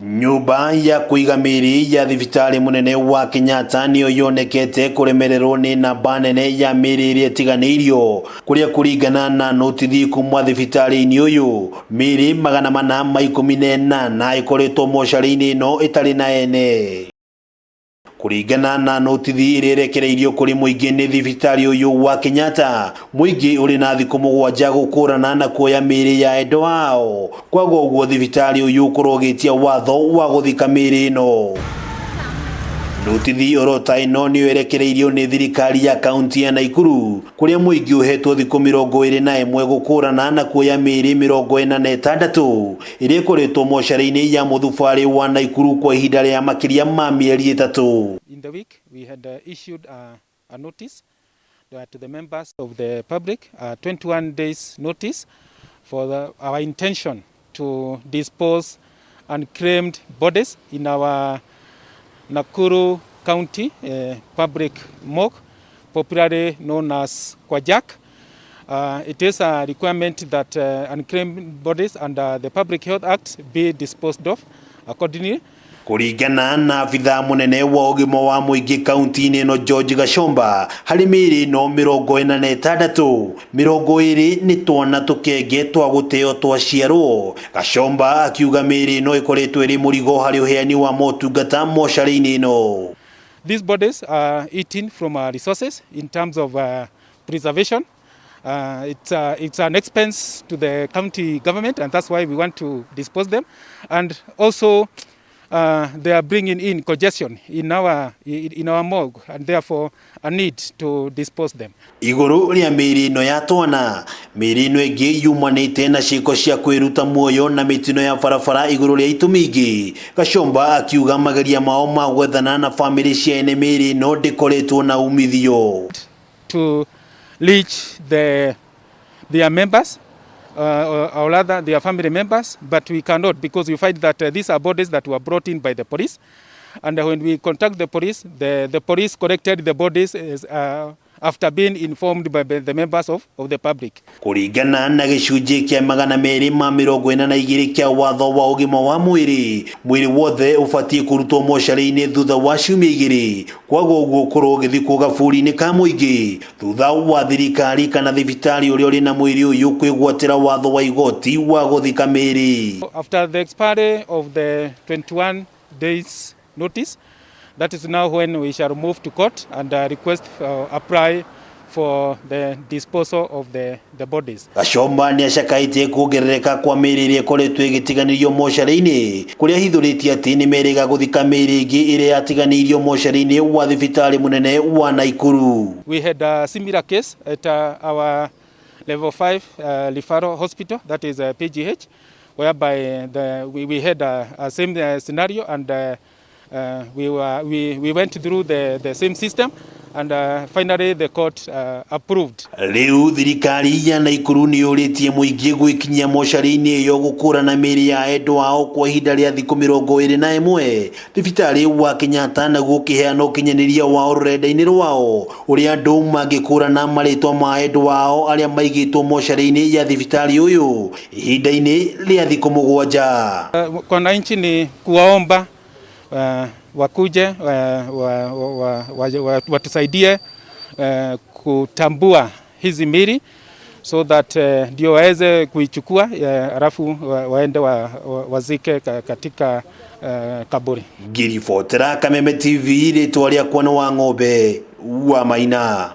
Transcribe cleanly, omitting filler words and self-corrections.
Nyumba ya kuiga miri ya thibitari munene wa Kenyatta niyo yonekete kuremererwo ni namba nene ya miri iria itiganiirio kuria kuringana na notithi kuma thibitari-ini uyu miri 418 ikoretwo mocarĩ-ini ino itari na ene. Kuringana na notithi irerekereirio kuri muingi ni thibitari uyu wa Kenyatta, muingi uri na thiku 7 gukurana na kuoya miri ya endo wao. Kwaguo uguo thibitari uyu kurogitia watho wa guthika miri ino. Notithi orota ino ni irekereirio ni thirikari ya kaunti ya Nakuru kuria muingi uhetwo thiku 21 gukurana na kuoya miri 46 iria ikoretwo mocarĩ-ini ya muthubari wa Nakuru kwa ihinda ria makiria ma mieri 3. In the week, we had issued a notice to the members of the public, 21 days notice for our intention to dispose unclaimed bodies in our Nakuru County public morgue, popularly known as Kwajak. It is a requirement that unclaimed bodies under the Public Health Act be disposed of accordingly. Kuringana na afitha munene wa ugima wa muingi kaunti-ini ino George Gashomba, hari miri no 46 20 ni twana tukenge twa guteo twaciarwo. Gashomba akiuga miri no ikoretwo iri murigo hari uheani wa motungata mocarĩ-ini ino. These bodies are eating from resources in terms of preservation. It's an expense to the county government, and that's why we want to dispose them. And also they are bringing in congestion in our morgue, and therefore a need to dispose them. Iguru ria miri ino ya twana, miri ino ingi yumanite na ciiko cia kwiruta muoyo na mitino ya barabara iguru ria itumingi. Gashomba akiuga mageria mao ma gwethana na family cia ene miri ino ndikoretwo na umithio. To reach their members, or rather their family members, but we cannot, because we find that these are bodies that were brought in by the police, and when we contact the police, the police collected the bodies after being informed by the members of the public. Kuringana na gicunji kia 242 kia watho wa ugima wa mwiri wothe ubatie kurutwo mocarĩ-ini thutha wa ciumia 2. Kwaguo uguo korwo githikwo gaburi-ini ka muingi thutha wa thirikari kana thibitari uria uri na mwiri uyu kwigwatira watho wa igoti wa guthika miri. After the expiry of the 21 days notice, that is now when we shall move to court and request apply for the disposal of the bodies. Gashomba ni acakaitie kuongerereka kwa miri iria ikoretwo igitiganirio mocarĩ-ini kuria hithuritie ati ni meriga guthika miri ingi iria yatiganirio mocarĩ-ini wa thibitari munene wa Nakuru. We had a similar case at our level 5 referral hospital, that is PGH, whereby we had a same scenario, and we went through the same system, and finally the court approved. Riu thirikari ya Nakuru ni yuritie muingi gwikinyia mocarĩ-ini iyo gukurana miri ya endo wao kwa ihinda ria thiku 21. Thibitari wa Kenyatta naguo kiheana ukinyaniria wao rurenda-ini rwao uria andu mangikurana maritwa ma endo wao aria maigitwo mocarĩ-ini ya thibitari uyu ihinda-ini ria thiku 7. Kwa wananchi ni kuwaomba wakuje watusaidie kutambua hizi miri so that ndio waweze kuichukua alafu waende wazike katika kaburi. Ngiribotera Kameme TV ritwa rĩakwa nĩ Wang'ombe wa Maina.